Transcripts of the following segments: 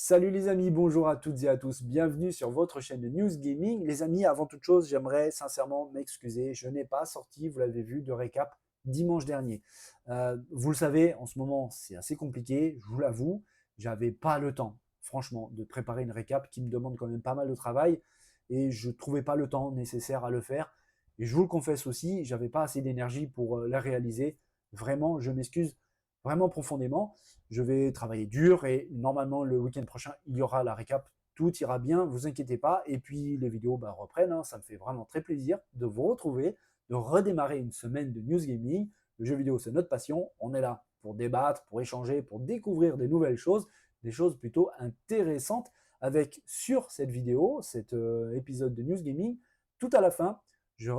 Salut les amis, bonjour à toutes et à tous, bienvenue sur votre chaîne de News Gaming. Les amis, avant toute chose, j'aimerais sincèrement m'excuser, je n'ai pas sorti, vous l'avez vu, de récap dimanche dernier. Vous le savez, en ce moment, c'est assez compliqué, je vous l'avoue, j'avais pas le temps, franchement, de préparer une récap qui me demande quand même pas mal de travail et je trouvais pas le temps nécessaire à le faire. Et je vous le confesse aussi, j'avais pas assez d'énergie pour la réaliser. Vraiment, je m'excuse vraiment profondément. Je vais travailler dur et normalement le week-end prochain, il y aura la récap. Tout ira bien, vous inquiétez pas. Et puis les vidéos reprennent. Ça me fait vraiment très plaisir de vous retrouver, de redémarrer une semaine de news gaming. Le jeu vidéo, c'est notre passion. On est là pour débattre, pour échanger, pour découvrir des nouvelles choses, des choses plutôt intéressantes. Avec sur cette vidéo, cet épisode de news gaming, tout à la fin, je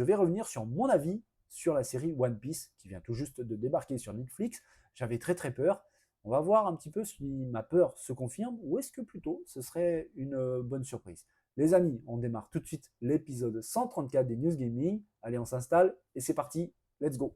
vais revenir sur mon avis sur la série One Piece qui vient tout juste de débarquer sur Netflix. J'avais très peur. On va voir un petit peu si ma peur se confirme ou est-ce que plutôt ce serait une bonne surprise. Les amis, on démarre tout de suite l'épisode 134 des News Gaming. Allez, on s'installe et c'est parti. Let's go.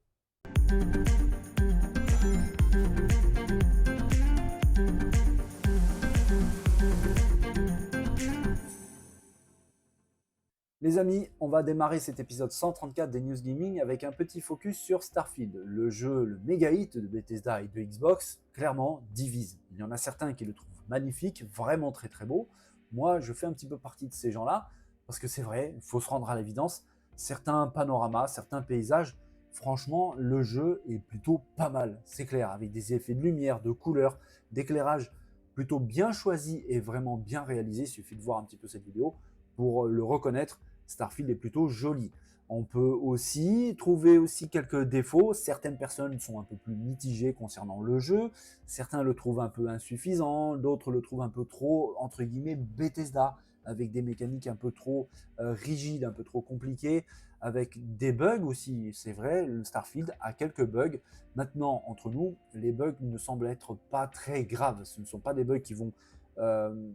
Les amis, on va démarrer cet épisode 134 des News Gaming avec un petit focus sur Starfield, le jeu, le méga hit de Bethesda et de Xbox, clairement divise. Il y en a certains qui le trouvent magnifique, vraiment très beau. Moi, je fais un petit peu partie de ces gens-là, parce que c'est vrai, il faut se rendre à l'évidence, certains panoramas, certains paysages, franchement, le jeu est plutôt pas mal, c'est clair, avec des effets de lumière, de couleurs, d'éclairage plutôt bien choisi et vraiment bien réalisé. Il suffit de voir un petit peu cette vidéo pour le reconnaître. Starfield est plutôt joli. On peut aussi trouver aussi quelques défauts. Certaines personnes sont un peu plus mitigées concernant le jeu. Certains le trouvent un peu insuffisant. D'autres le trouvent un peu trop, entre guillemets, Bethesda, avec des mécaniques un peu trop rigides, un peu trop compliquées, avec des bugs aussi. C'est vrai, le Starfield a quelques bugs. Maintenant, entre nous, les bugs ne semblent être pas très graves. Ce ne sont pas des bugs qui vont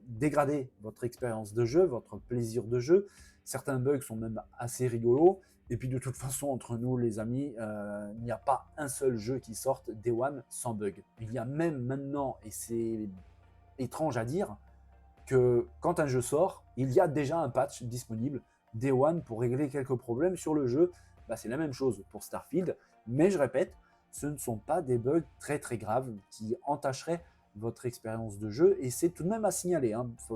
dégrader votre expérience de jeu, votre plaisir de jeu. Certains bugs sont même assez rigolos. Et puis de toute façon, entre nous les amis, il n'y a pas un seul jeu qui sorte Day One sans bug. Il y a même maintenant, et c'est étrange à dire, que quand un jeu sort, il y a déjà un patch disponible Day One pour régler quelques problèmes sur le jeu. C'est la même chose pour Starfield, mais je répète, ce ne sont pas des bugs très graves qui entacheraient votre expérience de jeu, et c'est tout de même à signaler,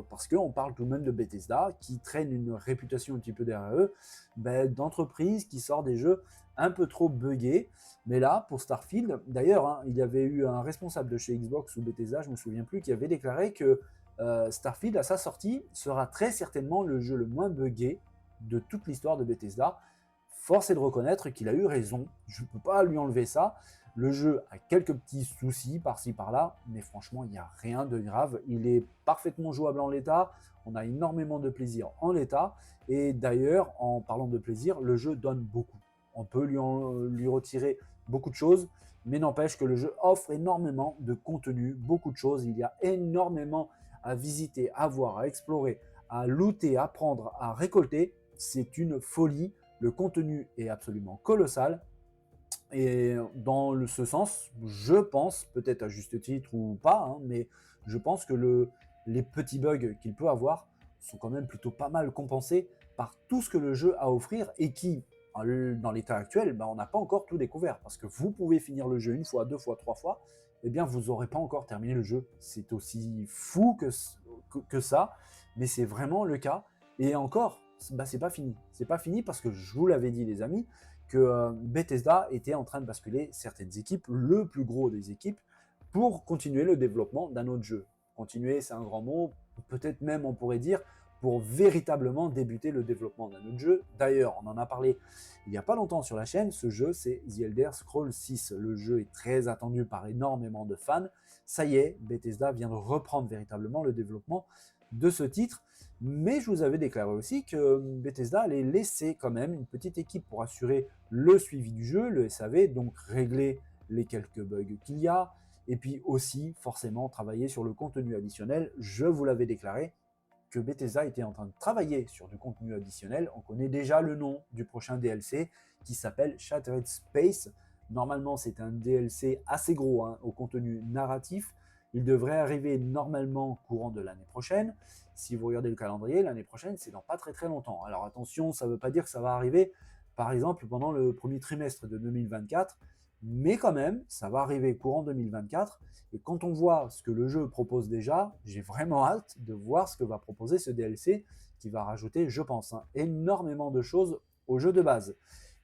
parce qu'on parle tout de même de Bethesda, qui traîne une réputation un petit peu derrière eux, d'entreprise qui sort des jeux un peu trop buggés. Mais là, pour Starfield, d'ailleurs, il y avait eu un responsable de chez Xbox ou Bethesda, je ne me souviens plus, qui avait déclaré que Starfield, à sa sortie, sera très certainement le jeu le moins buggé de toute l'histoire de Bethesda. Force est de reconnaître qu'il a eu raison, je ne peux pas lui enlever ça. Le jeu a quelques petits soucis par-ci par-là, mais franchement, il n'y a rien de grave. Il est parfaitement jouable en l'état, on a énormément de plaisir en l'état, et d'ailleurs, en parlant de plaisir, le jeu donne beaucoup. On peut lui retirer beaucoup de choses, mais n'empêche que le jeu offre énormément de contenu, beaucoup de choses. Il y a énormément à visiter, à voir, à explorer, à looter, à prendre, à récolter. C'est une folie. Le contenu est absolument colossal. Et dans ce sens, je pense, peut-être à juste titre ou pas, mais je pense que les petits bugs qu'il peut avoir sont quand même plutôt pas mal compensés par tout ce que le jeu a à offrir et qui, dans l'état actuel, on n'a pas encore tout découvert. Parce que vous pouvez finir le jeu une fois, deux fois, trois fois, eh bien vous n'aurez pas encore terminé le jeu. C'est aussi fou que ça, mais c'est vraiment le cas. Et encore, c'est pas fini. C'est pas fini parce que je vous l'avais dit les amis, que Bethesda était en train de basculer certaines équipes, le plus gros des équipes, pour continuer le développement d'un autre jeu. Continuer, c'est un grand mot, peut-être même on pourrait dire pour véritablement débuter le développement d'un autre jeu. D'ailleurs, on en a parlé il n'y a pas longtemps sur la chaîne, ce jeu c'est The Elder Scrolls 6. Le jeu est très attendu par énormément de fans. Ça y est, Bethesda vient de reprendre véritablement le développement de ce titre, mais je vous avais déclaré aussi que Bethesda allait laisser quand même une petite équipe pour assurer le suivi du jeu, le SAV, donc régler les quelques bugs qu'il y a, et puis aussi forcément travailler sur le contenu additionnel. Je vous l'avais déclaré que Bethesda était en train de travailler sur du contenu additionnel. On connaît déjà le nom du prochain DLC qui s'appelle Shattered Space. Normalement, c'est un DLC assez gros au contenu narratif. Il devrait arriver normalement courant de l'année prochaine. Si vous regardez le calendrier, l'année prochaine, c'est dans pas très très longtemps. Alors attention, ça ne veut pas dire que ça va arriver, par exemple, pendant le premier trimestre de 2024, mais quand même, ça va arriver courant 2024. Et quand on voit ce que le jeu propose déjà, j'ai vraiment hâte de voir ce que va proposer ce DLC qui va rajouter, je pense, énormément de choses au jeu de base.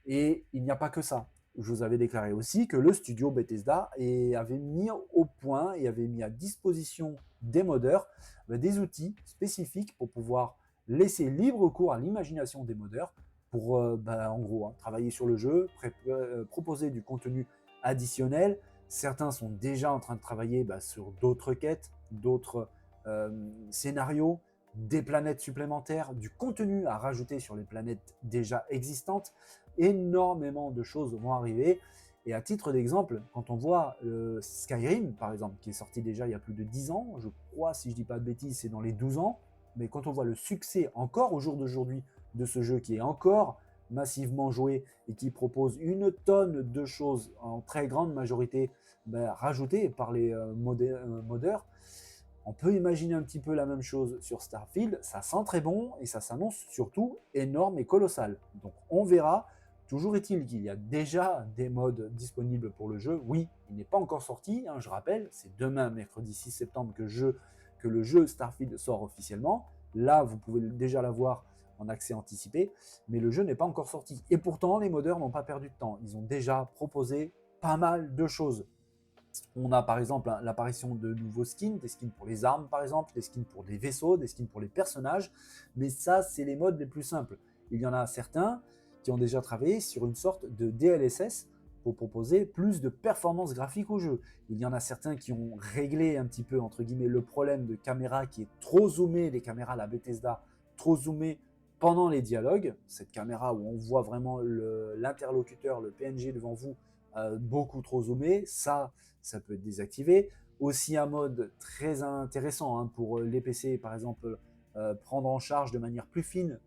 Et il n'y a pas que ça. Je vous avais déclaré aussi que le studio Bethesda avait mis au point et avait mis à disposition des modeurs des outils spécifiques pour pouvoir laisser libre cours à l'imagination des modeurs pour, en gros, travailler sur le jeu, proposer du contenu additionnel. Certains sont déjà en train de travailler sur d'autres quêtes, d'autres scénarios, des planètes supplémentaires, du contenu à rajouter sur les planètes déjà existantes. Énormément de choses vont arriver. Et à titre d'exemple, quand on voit Skyrim, par exemple, qui est sorti déjà il y a plus de 10 ans, je crois, si je ne dis pas de bêtises, c'est dans les 12 ans, mais quand on voit le succès encore au jour d'aujourd'hui de ce jeu qui est encore massivement joué et qui propose une tonne de choses en très grande majorité rajoutées par les modeurs, on peut imaginer un petit peu la même chose sur Starfield. Ça sent très bon et ça s'annonce surtout énorme et colossal. Donc on verra. Toujours est-il qu'il y a déjà des modes disponibles pour le jeu. Oui, il n'est pas encore sorti, je rappelle, c'est demain, mercredi 6 septembre, que le jeu Starfield sort officiellement. Là, vous pouvez déjà l'avoir en accès anticipé, mais le jeu n'est pas encore sorti. Et pourtant, les modeurs n'ont pas perdu de temps. Ils ont déjà proposé pas mal de choses. On a par exemple l'apparition de nouveaux skins, des skins pour les armes par exemple, des skins pour les vaisseaux, des skins pour les personnages, mais ça c'est les modes les plus simples. Il y en a certains qui ont déjà travaillé sur une sorte de DLSS pour proposer plus de performance graphique au jeu. Il y en a certains qui ont réglé un petit peu entre guillemets le problème de caméra qui est trop zoomée, les caméras la Bethesda, trop zoomées pendant les dialogues, cette caméra où on voit vraiment l'interlocuteur, le PNG devant vous, beaucoup trop zoomé, ça peut être désactivé. Aussi un mode très intéressant pour les PC, par exemple, prendre en charge de manière plus fine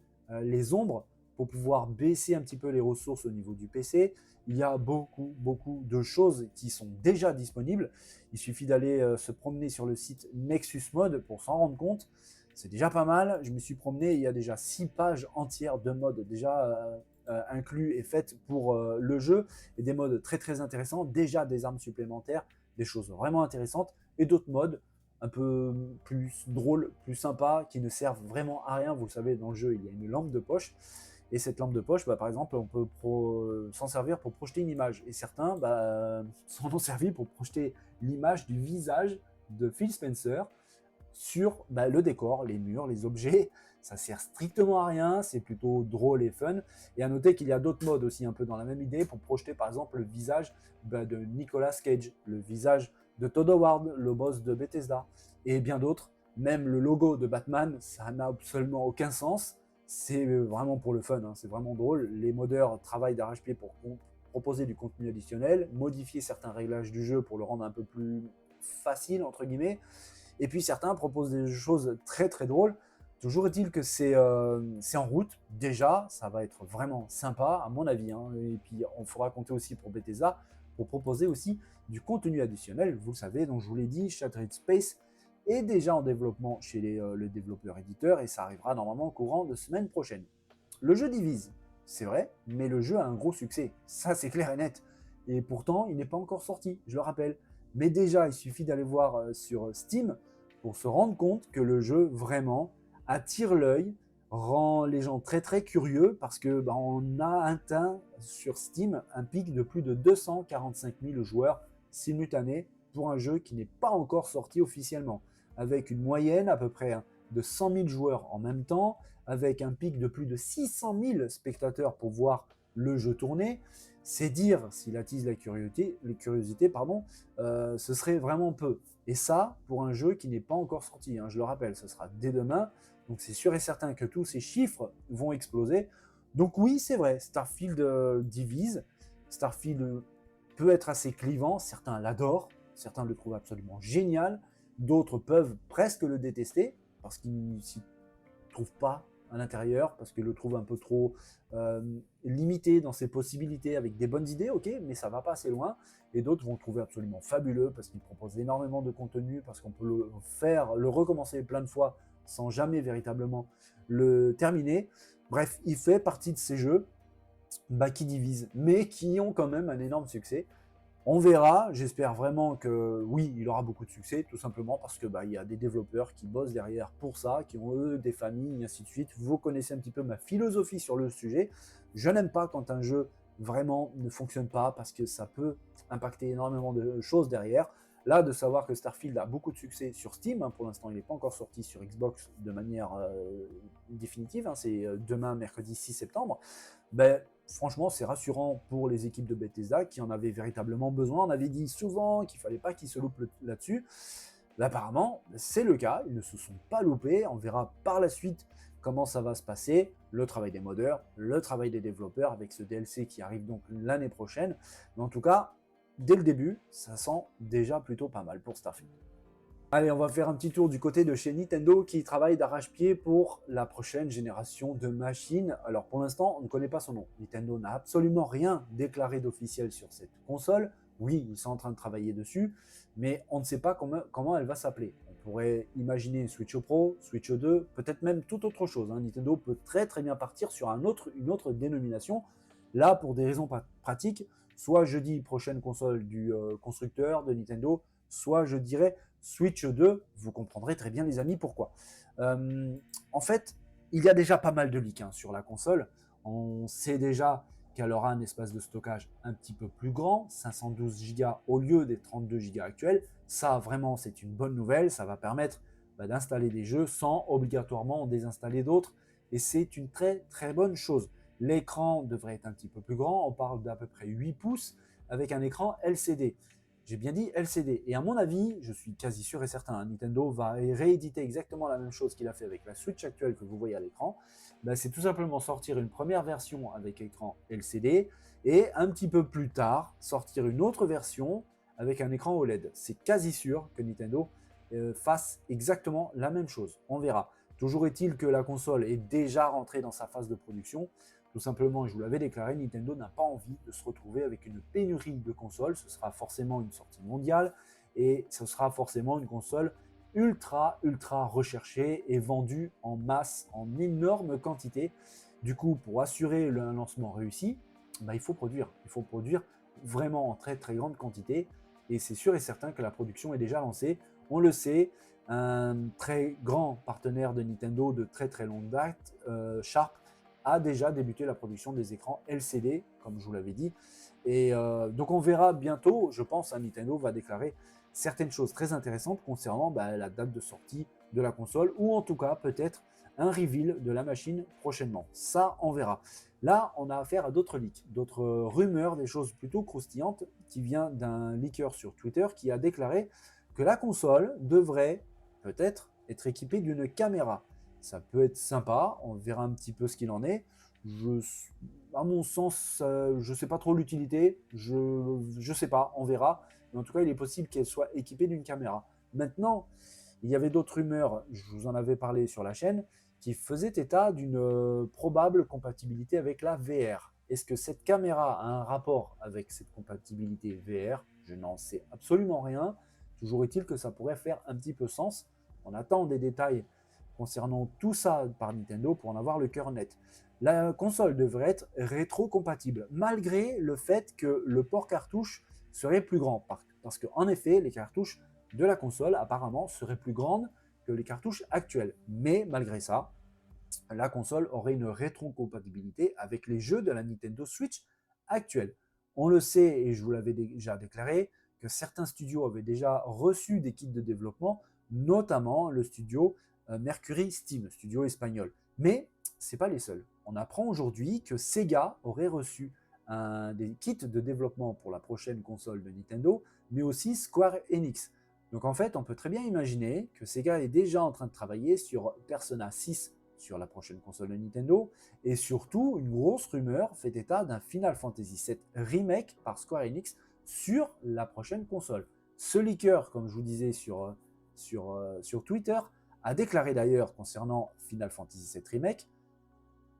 les ombres pour pouvoir baisser un petit peu les ressources au niveau du PC. Il y a beaucoup de choses qui sont déjà disponibles. Il suffit d'aller se promener sur le site Nexus Mode pour s'en rendre compte. C'est déjà pas mal. Je me suis promené, il y a déjà 6 pages entières de modes déjà inclus et faites pour le jeu, et des modes très très intéressants, déjà des armes supplémentaires, des choses vraiment intéressantes, et d'autres modes un peu plus drôles, plus sympas, qui ne servent vraiment à rien. Vous le savez, dans le jeu, il y a une lampe de poche, et cette lampe de poche, par exemple, on peut s'en servir pour projeter une image, et certains s'en ont servi pour projeter l'image du visage de Phil Spencer sur le décor, les murs, les objets. Ça sert strictement à rien, c'est plutôt drôle et fun. Et à noter qu'il y a d'autres modes aussi un peu dans la même idée pour projeter par exemple le visage de Nicolas Cage, le visage de Todd Howard, le boss de Bethesda, et bien d'autres. Même le logo de Batman, ça n'a absolument aucun sens. C'est vraiment pour le fun, c'est vraiment drôle. Les modeurs travaillent d'arrache-pied pour proposer du contenu additionnel, modifier certains réglages du jeu pour le rendre un peu plus facile, entre guillemets. Et puis certains proposent des choses très très drôles. Toujours est-il que c'est en route. Déjà, ça va être vraiment sympa, à mon avis. Et puis, on fera compter aussi pour Bethesda pour proposer aussi du contenu additionnel. Vous le savez, donc je vous l'ai dit, Shattered Space est déjà en développement chez le développeur éditeur et ça arrivera normalement au courant de semaine prochaine. Le jeu divise, c'est vrai, mais le jeu a un gros succès. Ça, c'est clair et net. Et pourtant, il n'est pas encore sorti, je le rappelle. Mais déjà, il suffit d'aller voir sur Steam pour se rendre compte que le jeu vraiment attire l'œil, rend les gens très très curieux parce que on a atteint sur Steam un pic de plus de 245 000 joueurs simultanés pour un jeu qui n'est pas encore sorti officiellement, avec une moyenne à peu près de 100 000 joueurs en même temps, avec un pic de plus de 600 000 spectateurs pour voir le jeu tourner. C'est dire s'il attise la curiosité, ce serait vraiment peu. Et ça, pour un jeu qui n'est pas encore sorti, je le rappelle, ce sera dès demain. Donc c'est sûr et certain que tous ces chiffres vont exploser. Donc oui, c'est vrai, Starfield divise. Starfield peut être assez clivant. Certains l'adorent, certains le trouvent absolument génial. D'autres peuvent presque le détester parce qu'ils ne s'y trouvent pas à l'intérieur parce qu'il le trouve un peu trop limité dans ses possibilités avec des bonnes idées, ok, mais ça va pas assez loin. Et d'autres vont le trouver absolument fabuleux parce qu'il propose énormément de contenu, parce qu'on peut le recommencer plein de fois sans jamais véritablement le terminer. Bref, il fait partie de ces jeux qui divisent, mais qui ont quand même un énorme succès. On verra, j'espère vraiment que oui, il aura beaucoup de succès, tout simplement parce que il y a des développeurs qui bossent derrière pour ça, qui ont eux des familles, et ainsi de suite. Vous connaissez un petit peu ma philosophie sur le sujet. Je n'aime pas quand un jeu vraiment ne fonctionne pas parce que ça peut impacter énormément de choses derrière. Là, de savoir que Starfield a beaucoup de succès sur Steam, hein, pour l'instant il n'est pas encore sorti sur Xbox de manière définitive, hein, c'est demain, mercredi 6 septembre, franchement, c'est rassurant pour les équipes de Bethesda qui en avaient véritablement besoin. On avait dit souvent qu'il ne fallait pas qu'ils se loupent là-dessus. Apparemment, c'est le cas. Ils ne se sont pas loupés. On verra par la suite comment ça va se passer. Le travail des modeurs, le travail des développeurs avec ce DLC qui arrive donc l'année prochaine. Mais en tout cas, dès le début, ça sent déjà plutôt pas mal pour Starfield. Allez, on va faire un petit tour du côté de chez Nintendo qui travaille d'arrache-pied pour la prochaine génération de machines. Alors pour l'instant, on ne connaît pas son nom. Nintendo n'a absolument rien déclaré d'officiel sur cette console. Oui, ils sont en train de travailler dessus, mais on ne sait pas comment elle va s'appeler. On pourrait imaginer Switch Pro, Switch 2, peut-être même toute autre chose. Nintendo peut très très bien partir sur une autre dénomination. Là, pour des raisons pratiques, soit je dis prochaine console du constructeur de Nintendo, soit je dirais Switch 2, vous comprendrez très bien les amis pourquoi. En fait, il y a déjà pas mal de leaks sur la console. On sait déjà qu'elle aura un espace de stockage un petit peu plus grand, 512 Go au lieu des 32 Go actuels. Ça, vraiment, c'est une bonne nouvelle. Ça va permettre d'installer des jeux sans obligatoirement en désinstaller d'autres. Et c'est une très très bonne chose. L'écran devrait être un petit peu plus grand. On parle d'à peu près 8 pouces avec un écran LCD. J'ai bien dit LCD. Et à mon avis, je suis quasi sûr et certain, Nintendo va rééditer exactement la même chose qu'il a fait avec la Switch actuelle que vous voyez à l'écran. C'est tout simplement sortir une première version avec écran LCD et un petit peu plus tard, sortir une autre version avec un écran OLED. C'est quasi sûr que Nintendo fasse exactement la même chose. On verra. Toujours est-il que la console est déjà rentrée dans sa phase de production. Tout simplement, je vous l'avais déclaré, Nintendo n'a pas envie de se retrouver avec une pénurie de consoles. Ce sera forcément une sortie mondiale et ce sera forcément une console ultra recherchée et vendue en masse, en énorme quantité. Du coup, pour assurer un lancement réussi, il faut produire. Il faut produire vraiment en très très grande quantité. Et c'est sûr et certain que la production est déjà lancée. On le sait, un très grand partenaire de Nintendo de très très longue date, Sharp, a déjà débuté la production des écrans LCD, comme je vous l'avais dit. Et donc on verra bientôt, je pense, Nintendo va déclarer certaines choses très intéressantes concernant la date de sortie de la console, ou en tout cas peut-être un reveal de la machine prochainement. Ça, on verra. Là, on a affaire à d'autres leaks, d'autres rumeurs, des choses plutôt croustillantes, qui vient d'un leaker sur Twitter qui a déclaré que la console devrait peut-être être équipée d'une caméra. Ça peut être sympa, on verra un petit peu ce qu'il en est. À mon sens, je ne sais pas trop l'utilité, je sais pas, on verra. Mais en tout cas, il est possible qu'elle soit équipée d'une caméra. Maintenant, il y avait d'autres rumeurs, je vous en avais parlé sur la chaîne, qui faisaient état d'une probable compatibilité avec la VR. Est-ce que cette caméra a un rapport avec cette compatibilité VR? Je n'en sais absolument rien. Toujours est-il que ça pourrait faire un petit peu sens. On attend des détails concernant tout ça par Nintendo pour en avoir le cœur net. La console devrait être rétro-compatible, malgré le fait que le port cartouche serait plus grand. Parce qu'en effet, les cartouches de la console, apparemment, seraient plus grandes que les cartouches actuelles. Mais malgré ça, la console aurait une rétro-compatibilité avec les jeux de la Nintendo Switch actuelle. On le sait, et je vous l'avais déjà déclaré, que certains studios avaient déjà reçu des kits de développement, notamment le studio Mercury Steam, studio espagnol. Mais ce n'est pas les seuls. On apprend aujourd'hui que Sega aurait reçu des kits de développement pour la prochaine console de Nintendo, mais aussi Square Enix. Donc en fait, on peut très bien imaginer que Sega est déjà en train de travailler sur Persona 6 sur la prochaine console de Nintendo, et surtout, une grosse rumeur fait état d'un Final Fantasy VII Remake par Square Enix sur la prochaine console. Ce leaker, comme je vous disais sur Twitter, a déclaré d'ailleurs concernant Final Fantasy VII Remake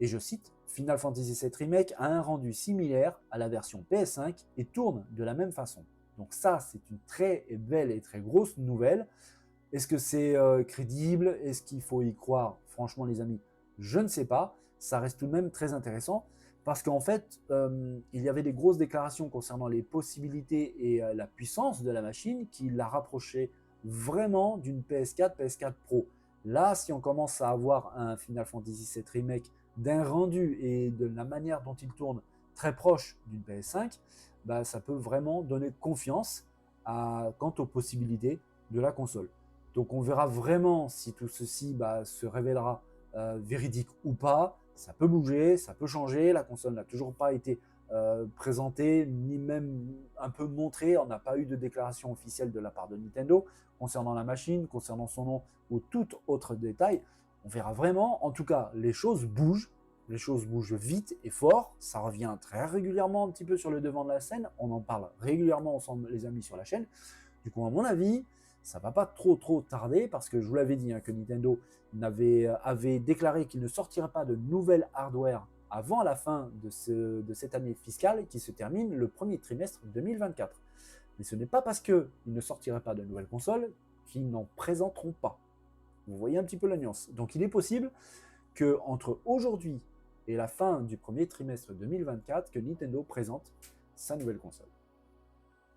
Et je cite, Final Fantasy VII Remake a un rendu similaire à la version PS5 et tourne de la même façon. Donc ça, c'est une très belle et très grosse nouvelle. Est-ce que c'est crédible? Est-ce qu'il faut y croire? Franchement, les amis, je ne sais pas. Ça reste tout de même très intéressant parce qu'en fait, il y avait des grosses déclarations concernant les possibilités et la puissance de la machine qui la rapprochaient vraiment d'une PS4, PS4 Pro. Là, si on commence à avoir un Final Fantasy VII Remake d'un rendu et de la manière dont il tourne très proche d'une PS5, bah, ça peut vraiment donner confiance quant aux possibilités de la console. Donc on verra vraiment si tout ceci se révélera véridique ou pas. Ça peut bouger, ça peut changer. La console n'a toujours pas été présentée, ni même un peu montrée. On n'a pas eu de déclaration officielle de la part de Nintendo concernant la machine, concernant son nom ou tout autre détail. On verra vraiment. En tout cas, les choses bougent. Les choses bougent vite et fort. Ça revient très régulièrement un petit peu sur le devant de la scène. On en parle régulièrement ensemble, les amis, sur la chaîne. Du coup, à mon avis, ça va pas trop tarder parce que je vous l'avais dit que Nintendo avait déclaré qu'il ne sortirait pas de nouvel hardware avant la fin de cette année fiscale qui se termine le premier trimestre 2024. Mais ce n'est pas parce qu'ils ne sortiraient pas de nouvelles consoles qu'ils n'en présenteront pas. Vous voyez un petit peu la nuance. Donc il est possible que entre aujourd'hui et la fin du premier trimestre 2024, que Nintendo présente sa nouvelle console.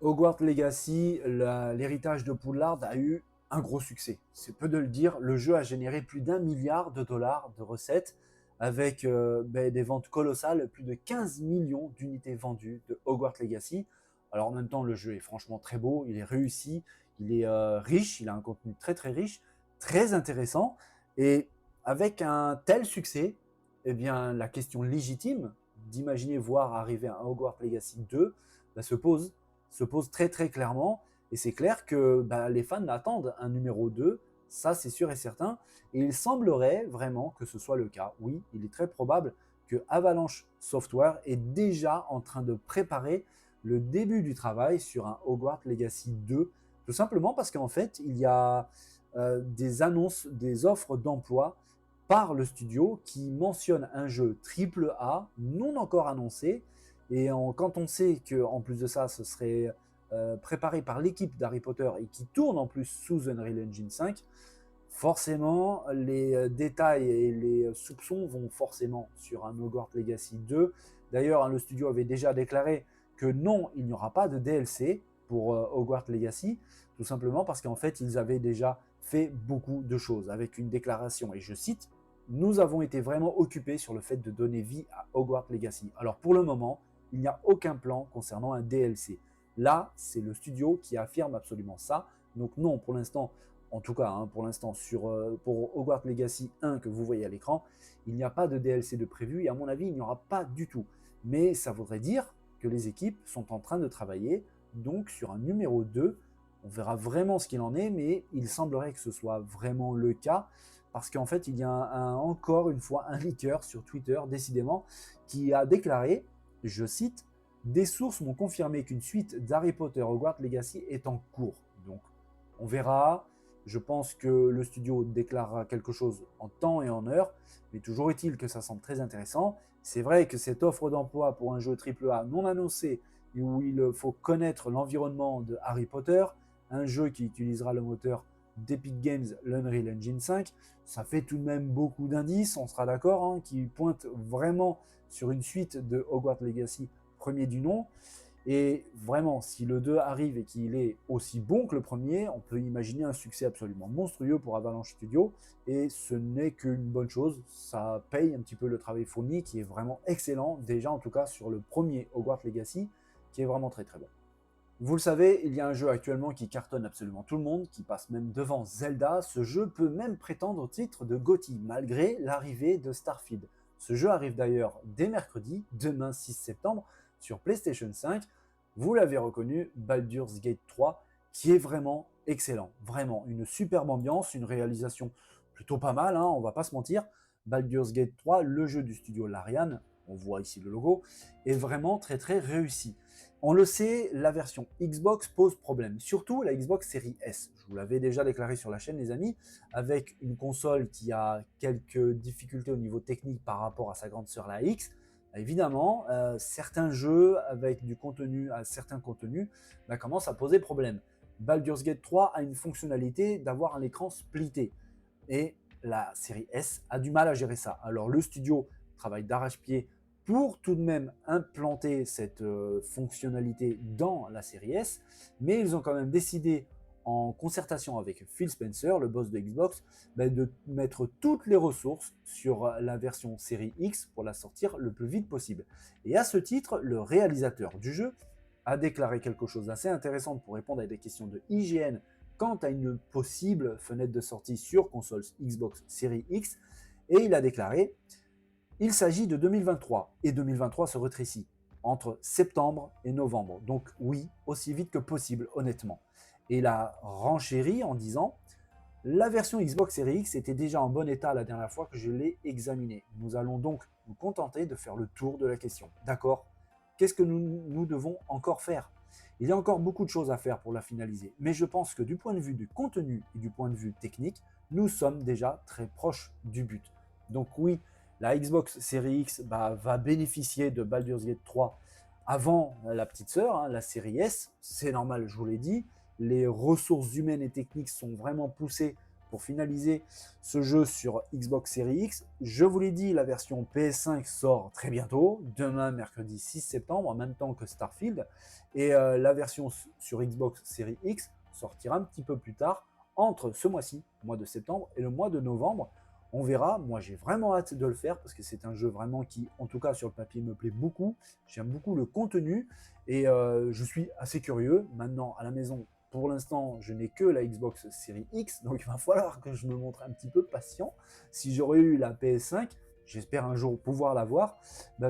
Hogwarts Legacy, l'héritage de Poudlard a eu un gros succès. C'est peu de le dire, le jeu a généré plus d'1 milliard de dollars de recettes avec des ventes colossales, plus de 15 millions d'unités vendues de Hogwarts Legacy. Alors en même temps, le jeu est franchement très beau, il est réussi, il est riche, il a un contenu très très riche, très intéressant. Et avec un tel succès, eh bien, la question légitime d'imaginer voir arriver un Hogwarts Legacy 2 se pose très très clairement. Et c'est clair que les fans attendent un numéro 2, ça c'est sûr et certain. Et il semblerait vraiment que ce soit le cas. Oui, il est très probable que Avalanche Software est déjà en train de préparer le début du travail sur un Hogwarts Legacy 2, tout simplement parce qu'en fait, il y a des annonces, des offres d'emploi par le studio qui mentionnent un jeu AAA non encore annoncé. Et quand on sait qu'en plus de ça, ce serait préparé par l'équipe d'Harry Potter et qui tourne en plus sous Unreal Engine 5, forcément, les détails et les soupçons vont forcément sur un Hogwarts Legacy 2. D'ailleurs, le studio avait déjà déclaré que non, il n'y aura pas de DLC pour Hogwarts Legacy, tout simplement parce qu'en fait, ils avaient déjà fait beaucoup de choses avec une déclaration, et je cite, « Nous avons été vraiment occupés sur le fait de donner vie à Hogwarts Legacy. Alors pour le moment, il n'y a aucun plan concernant un DLC. » Là, c'est le studio qui affirme absolument ça. Donc non, pour l'instant, en tout cas, pour l'instant, pour Hogwarts Legacy 1 que vous voyez à l'écran, il n'y a pas de DLC de prévu et à mon avis, il n'y aura pas du tout. Mais ça voudrait dire que les équipes sont en train de travailler donc sur un numéro 2. On verra vraiment ce qu'il en est, mais il semblerait que ce soit vraiment le cas parce qu'en fait, il y a encore une fois un leaker sur Twitter, décidément, qui a déclaré, je cite, « Des sources m'ont confirmé qu'une suite d'Harry Potter Hogwarts Legacy est en cours. » Donc, on verra. Je pense que le studio déclarera quelque chose en temps et en heure, mais toujours est-il que ça semble très intéressant. C'est vrai que cette offre d'emploi pour un jeu AAA non annoncé, où il faut connaître l'environnement de Harry Potter, un jeu qui utilisera le moteur d'Epic Games, l'Unreal Engine 5, ça fait tout de même beaucoup d'indices, on sera d'accord, qui pointent vraiment sur une suite de Hogwarts Legacy premier du nom. Et vraiment, si le 2 arrive et qu'il est aussi bon que le premier, on peut imaginer un succès absolument monstrueux pour Avalanche Studio. Et ce n'est qu'une bonne chose, ça paye un petit peu le travail fourni qui est vraiment excellent, déjà en tout cas sur le premier Hogwarts Legacy, qui est vraiment très très bon. Vous le savez, il y a un jeu actuellement qui cartonne absolument tout le monde, qui passe même devant Zelda. Ce jeu peut même prétendre au titre de GOTY, malgré l'arrivée de Starfield. Ce jeu arrive d'ailleurs dès mercredi, demain 6 septembre, sur PlayStation 5. Vous l'avez reconnu, Baldur's Gate 3, qui est vraiment excellent. Vraiment, une superbe ambiance, une réalisation plutôt pas mal, on va pas se mentir. Baldur's Gate 3, le jeu du studio Larian, on voit ici le logo, est vraiment très très réussi. On le sait, la version Xbox pose problème, surtout la Xbox Series S. Je vous l'avais déjà déclaré sur la chaîne, les amis, avec une console qui a quelques difficultés au niveau technique par rapport à sa grande sœur la X. Évidemment, certains jeux avec du contenu, certains contenus, commencent à poser problème. Baldur's Gate 3 a une fonctionnalité d'avoir un écran splitté et la série S a du mal à gérer ça. Alors le studio travaille d'arrache-pied pour tout de même implanter cette fonctionnalité dans la série S, mais ils ont quand même décidé, en concertation avec Phil Spencer, le boss de Xbox, de mettre toutes les ressources sur la version série X pour la sortir le plus vite possible. Et à ce titre, le réalisateur du jeu a déclaré quelque chose d'assez intéressant pour répondre à des questions de IGN quant à une possible fenêtre de sortie sur console Xbox Series X, et il a déclaré: il s'agit de 2023, et 2023 se rétrécit entre septembre et novembre. Donc oui, aussi vite que possible, honnêtement. Et il a renchéri en disant: la version Xbox Series X était déjà en bon état la dernière fois que je l'ai examinée. Nous allons donc nous contenter de faire le tour de la question. D'accord? Qu'est-ce que nous devons encore faire? Il y a encore beaucoup de choses à faire pour la finaliser, mais je pense que du point de vue du contenu et du point de vue technique, nous sommes déjà très proches du but. Donc oui, la Xbox Series X va bénéficier de Baldur's Gate 3 avant la petite sœur, la série S. C'est normal, je vous l'ai dit. Les ressources humaines et techniques sont vraiment poussées pour finaliser ce jeu sur Xbox Series X. Je vous l'ai dit, la version PS5 sort très bientôt, demain, mercredi 6 septembre, en même temps que Starfield. Et la version sur Xbox Series X sortira un petit peu plus tard, entre ce mois-ci, mois de septembre, et le mois de novembre. On verra, moi j'ai vraiment hâte de le faire parce que c'est un jeu vraiment qui, en tout cas sur le papier, me plaît beaucoup. J'aime beaucoup le contenu et je suis assez curieux. Maintenant, à la maison, pour l'instant, je n'ai que la Xbox Series X, donc il va falloir que je me montre un petit peu patient. Si j'aurais eu la PS5, j'espère un jour pouvoir l'avoir,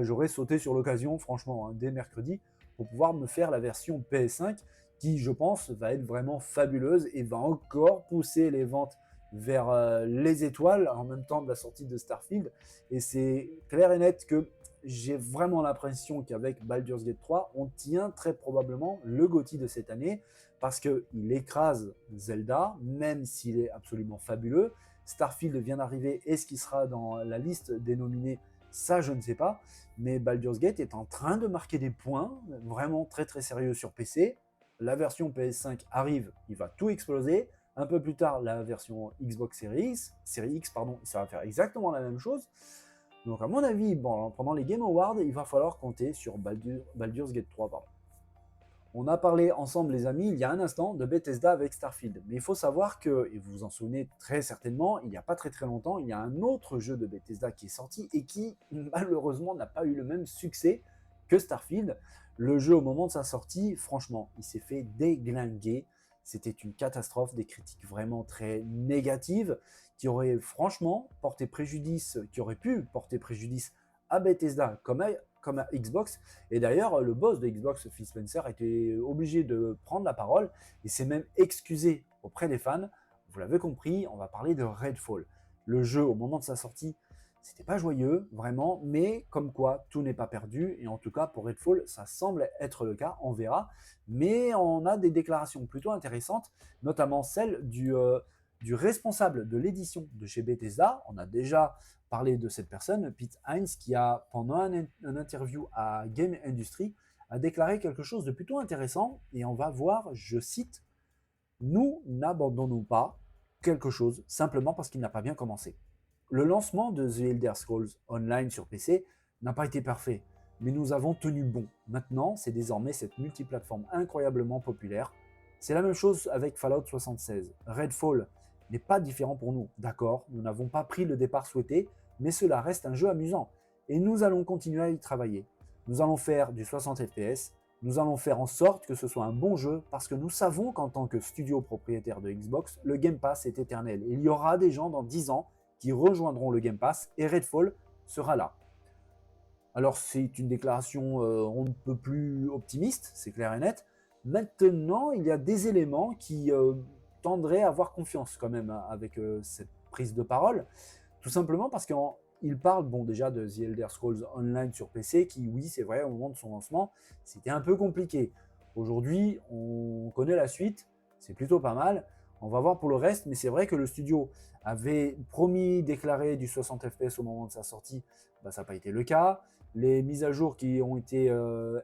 j'aurais sauté sur l'occasion, franchement, dès mercredi, pour pouvoir me faire la version PS5 qui, je pense, va être vraiment fabuleuse et va encore pousser les ventes vers les étoiles en même temps de la sortie de Starfield. Et c'est clair et net que j'ai vraiment l'impression qu'avec Baldur's Gate 3, on tient très probablement le GOTY de cette année parce qu'il écrase Zelda, même s'il est absolument fabuleux. Starfield vient d'arriver, est-ce qu'il sera dans la liste des nominés? Ça, je ne sais pas. Mais Baldur's Gate est en train de marquer des points vraiment très très sérieux sur PC. La version PS5 arrive, il va tout exploser. Un peu plus tard, la version Xbox Series X, ça va faire exactement la même chose. Donc à mon avis, pendant les Game Awards, il va falloir compter sur Baldur's Gate 3. On a parlé ensemble, les amis, il y a un instant, de Bethesda avec Starfield. Mais il faut savoir que, et vous vous en souvenez très certainement, il n'y a pas très très longtemps, il y a un autre jeu de Bethesda qui est sorti et qui, malheureusement, n'a pas eu le même succès que Starfield. Le jeu, au moment de sa sortie, franchement, il s'est fait déglinguer. C'était une catastrophe, des critiques vraiment très négatives qui auraient franchement porté préjudice, qui auraient pu porter préjudice à Bethesda comme à Xbox. Et d'ailleurs, le boss de Xbox, Phil Spencer, a été obligé de prendre la parole et s'est même excusé auprès des fans. Vous l'avez compris, on va parler de Redfall. Le jeu, au moment de sa sortie, c'était pas joyeux, vraiment, mais comme quoi, tout n'est pas perdu. Et en tout cas, pour Redfall, ça semble être le cas, on verra. Mais on a des déclarations plutôt intéressantes, notamment celle du responsable de l'édition de chez Bethesda. On a déjà parlé de cette personne, Pete Hines, qui a, pendant un interview à Game Industry, a déclaré quelque chose de plutôt intéressant. Et on va voir, je cite: nous n'abandonnons pas quelque chose simplement parce qu'il n'a pas bien commencé. Le lancement de The Elder Scrolls Online sur PC n'a pas été parfait, mais nous avons tenu bon. Maintenant, c'est désormais cette multiplateforme incroyablement populaire. C'est la même chose avec Fallout 76. Redfall n'est pas différent pour nous, d'accord, nous n'avons pas pris le départ souhaité, mais cela reste un jeu amusant. Et nous allons continuer à y travailler. Nous allons faire du 60 FPS, nous allons faire en sorte que ce soit un bon jeu parce que nous savons qu'en tant que studio propriétaire de Xbox, le Game Pass est éternel. Il y aura des gens dans 10 ans qui rejoindront le Game Pass et Redfall sera là. Alors c'est une déclaration on ne peut plus optimiste, c'est clair et net. Maintenant, il y a des éléments qui tendraient à avoir confiance quand même avec cette prise de parole. Tout simplement parce qu'en il parle bon déjà de The Elder Scrolls Online sur PC qui, oui, c'est vrai, au moment de son lancement, c'était un peu compliqué. Aujourd'hui, on connaît la suite, c'est plutôt pas mal. On va voir pour le reste, mais c'est vrai que le studio avait promis, déclaré du 60 FPS au moment de sa sortie, bah, ça n'a pas été le cas. Les mises à jour qui ont été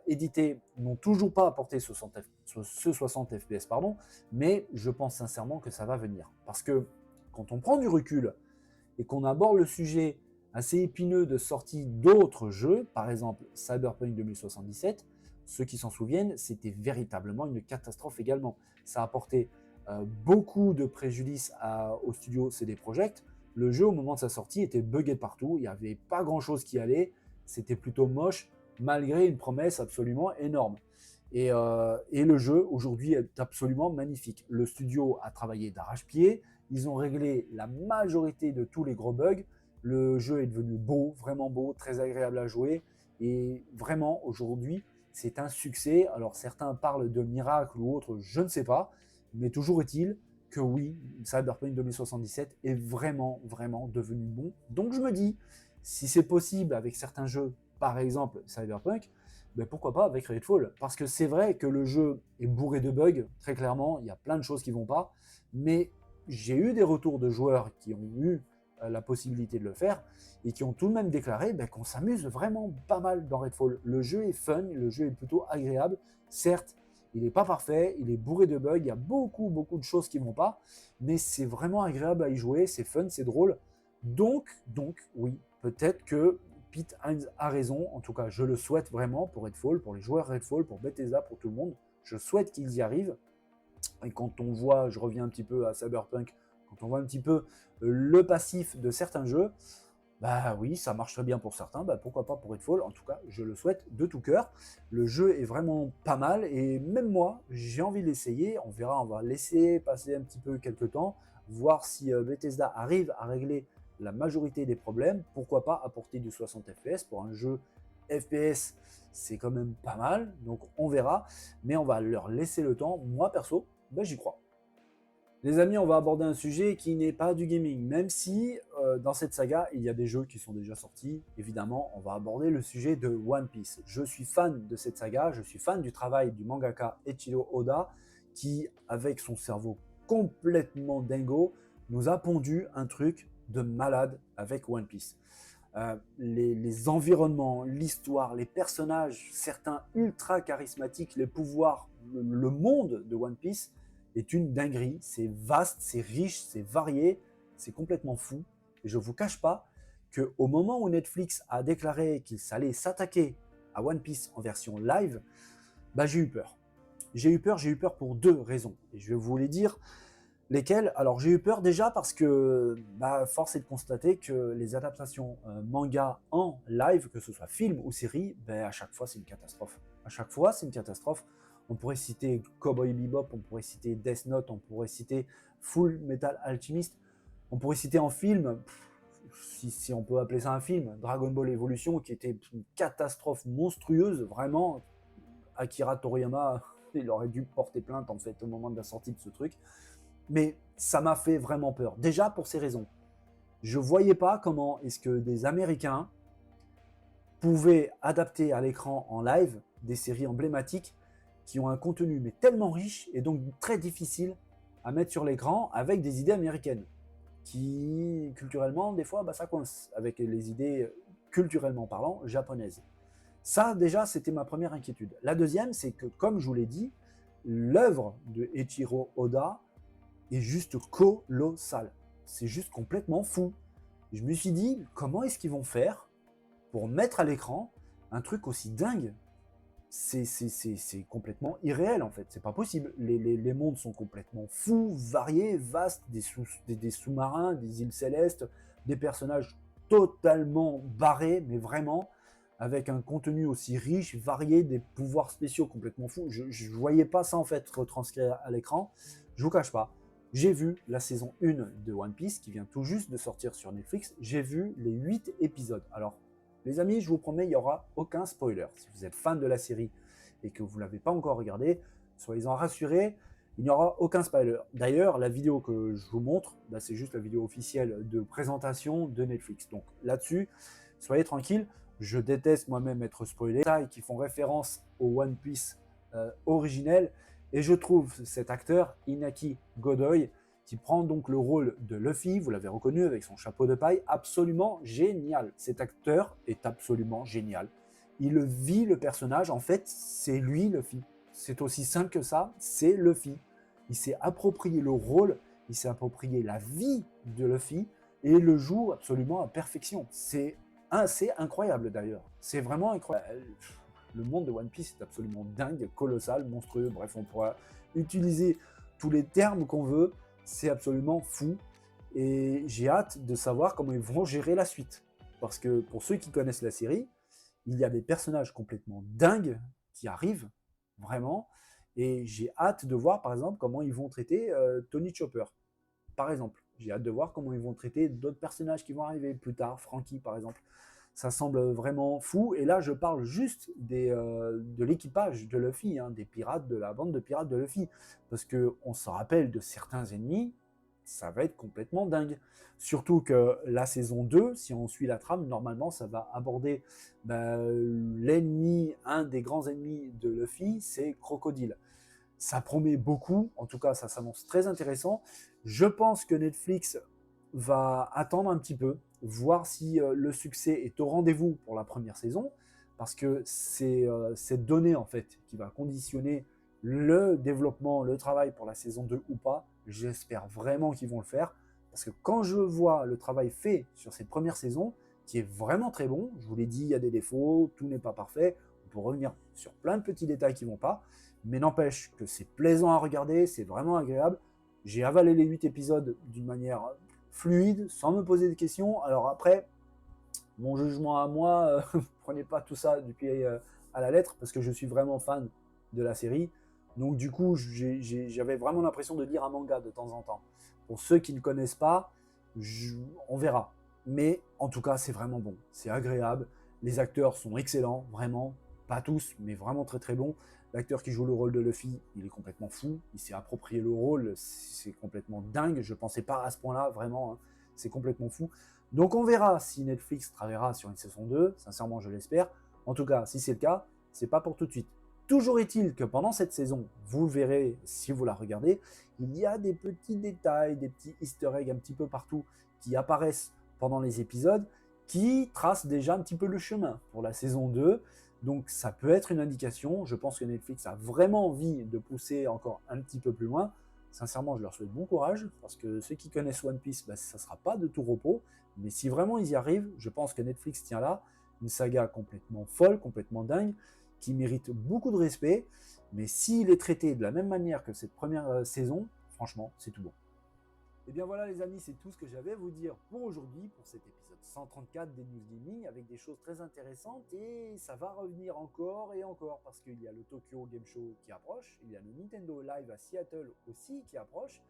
éditées n'ont toujours pas apporté ce 60 FPS, pardon, mais je pense sincèrement que ça va venir. Parce que quand on prend du recul et qu'on aborde le sujet assez épineux de sortie d'autres jeux, par exemple Cyberpunk 2077, ceux qui s'en souviennent, c'était véritablement une catastrophe également. Ça a apporté beaucoup de préjudice au studio CD Projekt. Le jeu, au moment de sa sortie, était buggé de partout, il n'y avait pas grand-chose qui allait, c'était plutôt moche, malgré une promesse absolument énorme. Et le jeu, aujourd'hui, est absolument magnifique. Le studio a travaillé d'arrache-pied, ils ont réglé la majorité de tous les gros bugs. Le jeu est devenu beau, vraiment beau, très agréable à jouer. Et vraiment, aujourd'hui, c'est un succès. Alors, certains parlent de miracle ou autre, je ne sais pas. Mais toujours est-il que oui, Cyberpunk 2077 est vraiment, vraiment devenu bon. Donc, je me dis, si c'est possible avec certains jeux, par exemple Cyberpunk, ben pourquoi pas avec Redfall. Parce que c'est vrai que le jeu est bourré de bugs, très clairement, il y a plein de choses qui ne vont pas. Mais j'ai eu des retours de joueurs qui ont eu la possibilité de le faire et qui ont tout de même déclaré qu'on s'amuse vraiment pas mal dans Redfall. Le jeu est fun, le jeu est plutôt agréable. Certes, il n'est pas parfait, il est bourré de bugs, il y a beaucoup, beaucoup de choses qui ne vont pas, mais c'est vraiment agréable à y jouer, c'est fun, c'est drôle. Donc, oui, peut-être que Pete Hines a raison, en tout cas je le souhaite vraiment pour Redfall, pour les joueurs Redfall, pour Bethesda, pour tout le monde. Je souhaite qu'ils y arrivent. Et quand on voit, je reviens un petit peu à Cyberpunk, quand on voit un petit peu le passif de certains jeux, bah oui, ça marcherait bien pour certains, bah pourquoi pas pour Redfall, en tout cas, je le souhaite de tout cœur. Le jeu est vraiment pas mal, et même moi, j'ai envie de l'essayer, on verra, on va laisser passer un petit peu quelques temps, voir si Bethesda arrive à régler la majorité des problèmes, pourquoi pas apporter du 60 FPS pour un jeu FPS, c'est quand même pas mal, donc on verra, mais on va leur laisser le temps, moi perso, j'y crois. Les amis, on va aborder un sujet qui n'est pas du gaming, même si dans cette saga, il y a des jeux qui sont déjà sortis. Évidemment, on va aborder le sujet de One Piece. Je suis fan de cette saga, je suis fan du travail du mangaka Eiichiro Oda, qui, avec son cerveau complètement dingo, nous a pondu un truc de malade avec One Piece. Les environnements, l'histoire, les personnages, certains ultra charismatiques, les pouvoirs, le monde de One Piece est une dinguerie. C'est vaste, c'est riche, c'est varié, c'est complètement fou. Et je ne vous cache pas qu'au moment où Netflix a déclaré qu'il allait s'attaquer à One Piece en version live, j'ai eu peur. J'ai eu peur pour deux raisons. Et je vais vous les dire. Lesquels? Alors j'ai eu peur déjà parce que force est de constater que les adaptations manga en live, que ce soit film ou série, à chaque fois c'est une catastrophe. À chaque fois c'est une catastrophe. On pourrait citer Cowboy Bebop, on pourrait citer Death Note, on pourrait citer Full Metal Alchemist, on pourrait citer en film, si on peut appeler ça un film, Dragon Ball Evolution, qui était une catastrophe monstrueuse, vraiment. Akira Toriyama, il aurait dû porter plainte en fait au moment de la sortie de ce truc. Mais ça m'a fait vraiment peur. Déjà pour ces raisons. Je ne voyais pas comment est-ce que des Américains pouvaient adapter à l'écran en live des séries emblématiques qui ont un contenu mais tellement riche et donc très difficile à mettre sur l'écran avec des idées américaines qui, culturellement, des fois, ça coince avec les idées, culturellement parlant, japonaises. Ça, déjà, c'était ma première inquiétude. La deuxième, c'est que, comme je vous l'ai dit, l'œuvre de Eiichiro Oda est juste colossal. C'est juste complètement fou. Je me suis dit, comment est-ce qu'ils vont faire pour mettre à l'écran un truc aussi dingue? C'est complètement irréel en fait, c'est pas possible. Les mondes sont complètement fous, variés, vastes, des sous-marins, des îles célestes, des personnages totalement barrés, mais vraiment, avec un contenu aussi riche, varié, des pouvoirs spéciaux complètement fous. Je voyais pas ça en fait retranscrit à l'écran. Je vous cache pas, j'ai vu la saison 1 de One Piece qui vient tout juste de sortir sur Netflix. J'ai vu les 8 épisodes. Alors, les amis, je vous promets, il n'y aura aucun spoiler. Si vous êtes fan de la série et que vous ne l'avez pas encore regardée, soyez-en rassurés, Il n'y aura aucun spoiler. D'ailleurs, la vidéo que je vous montre, bah, c'est juste la vidéo officielle de présentation de Netflix. Donc là-dessus, soyez tranquille. Je déteste moi-même être spoilé. Qui font référence au One Piece originel. Et je trouve cet acteur, Inaki Godoy, qui prend donc le rôle de Luffy, vous l'avez reconnu avec son chapeau de paille, absolument génial. Cet acteur est absolument génial. Il vit le personnage, en fait, c'est lui Luffy. C'est aussi simple que ça, c'est Luffy. Il s'est approprié le rôle, il s'est approprié la vie de Luffy et le joue absolument à perfection. C'est incroyable d'ailleurs. C'est vraiment incroyable. Le monde de One Piece est absolument dingue, colossal, monstrueux. Bref, on pourra utiliser tous les termes qu'on veut. C'est absolument fou. Et j'ai hâte de savoir comment ils vont gérer la suite. Parce que pour ceux qui connaissent la série, il y a des personnages complètement dingues qui arrivent, vraiment. Et j'ai hâte de voir, par exemple, comment ils vont traiter Tony Chopper. Par exemple, j'ai hâte de voir comment ils vont traiter d'autres personnages qui vont arriver plus tard, Frankie, par exemple. Ça semble vraiment fou. Et là, je parle juste de l'équipage de Luffy, hein, des pirates, de la bande de pirates de Luffy. Parce qu'on se rappelle de certains ennemis, ça va être complètement dingue. Surtout que la saison 2, si on suit la trame, normalement, ça va aborder l'ennemi, un des grands ennemis de Luffy, c'est Crocodile. Ça promet beaucoup, en tout cas, ça s'annonce très intéressant. Je pense que Netflix va attendre un petit peu, voir si le succès est au rendez-vous pour la première saison, parce que c'est cette donnée en fait qui va conditionner le développement, le travail pour la saison 2 ou pas. J'espère vraiment qu'ils vont le faire, parce que quand je vois le travail fait sur cette première saison, qui est vraiment très bon, je vous l'ai dit, il y a des défauts, tout n'est pas parfait, on peut revenir sur plein de petits détails qui ne vont pas, mais n'empêche que c'est plaisant à regarder, c'est vraiment agréable. J'ai avalé les 8 épisodes d'une manière fluide, sans me poser de questions. Alors après, mon jugement à moi, prenez pas tout ça du pied à la lettre, parce que je suis vraiment fan de la série. Donc du coup, j'avais vraiment l'impression de lire un manga de temps en temps. Pour ceux qui ne connaissent pas, on verra. Mais en tout cas, c'est vraiment bon. C'est agréable. Les acteurs sont excellents, vraiment. Pas tous, mais vraiment très très bons. L'acteur qui joue le rôle de Luffy, il est complètement fou. Il s'est approprié le rôle. C'est complètement dingue. Je ne pensais pas à ce point-là, vraiment. Hein. C'est complètement fou. Donc on verra si Netflix travaillera sur une saison 2. Sincèrement, je l'espère. En tout cas, si c'est le cas, c'est pas pour tout de suite. Toujours est-il que pendant cette saison, vous verrez, si vous la regardez, il y a des petits détails, des petits easter eggs un petit peu partout qui apparaissent pendant les épisodes, qui tracent déjà un petit peu le chemin pour la saison 2. Donc ça peut être une indication. Je pense que Netflix a vraiment envie de pousser encore un petit peu plus loin. Sincèrement, je leur souhaite bon courage, parce que ceux qui connaissent One Piece, ça ne sera pas de tout repos. Mais si vraiment ils y arrivent, je pense que Netflix tient là une saga complètement folle, complètement dingue, qui mérite beaucoup de respect. Mais s'il est traité de la même manière que cette première saison, franchement, c'est tout bon. Et bien voilà les amis, c'est tout ce que j'avais à vous dire pour aujourd'hui, pour cet épisode 134 des News Gaming, avec des choses très intéressantes, et ça va revenir encore et encore, parce qu'il y a le Tokyo Game Show qui approche, il y a le Nintendo Live à Seattle aussi qui approche,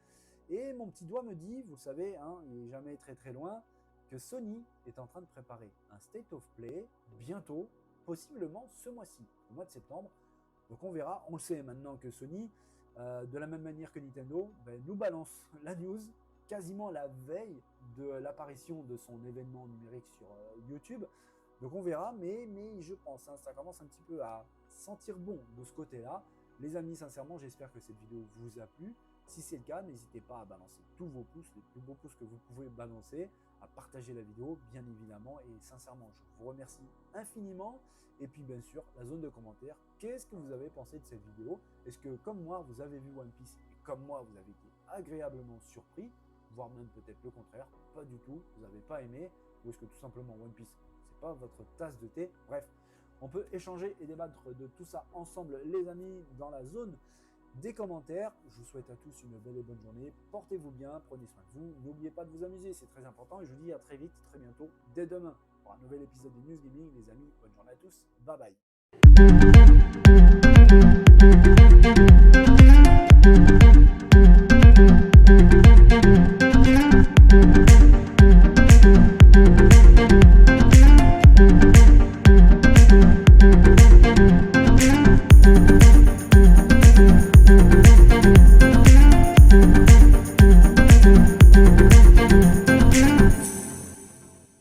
et mon petit doigt me dit, vous savez, hein, il n'est jamais très très loin, que Sony est en train de préparer un State of Play bientôt, possiblement ce mois-ci, le mois de septembre. Donc on verra, on le sait maintenant que Sony, de la même manière que Nintendo, nous balance la news quasiment la veille de l'apparition de son événement numérique sur YouTube. Donc on verra, mais je pense, hein, ça commence un petit peu à sentir bon de ce côté-là. Les amis, sincèrement, j'espère que cette vidéo vous a plu. Si c'est le cas, n'hésitez pas à balancer tous vos pouces, les plus beaux pouces que vous pouvez balancer, à partager la vidéo, bien évidemment. Et sincèrement, je vous remercie infiniment. Et puis, bien sûr, la zone de commentaires. Qu'est-ce que vous avez pensé de cette vidéo? Est-ce que, comme moi, vous avez vu One Piece et comme moi, vous avez été agréablement surpris, voire même peut-être le contraire, pas du tout, vous n'avez pas aimé, ou est-ce que tout simplement One Piece, c'est pas votre tasse de thé? Bref, on peut échanger et débattre de tout ça ensemble, les amis, dans la zone des commentaires. Je vous souhaite à tous une belle et bonne journée. Portez-vous bien, prenez soin de vous. N'oubliez pas de vous amuser, c'est très important. Et je vous dis à très vite, très bientôt, dès demain, pour un nouvel épisode des News Gaming. Les amis, bonne journée à tous. Bye bye.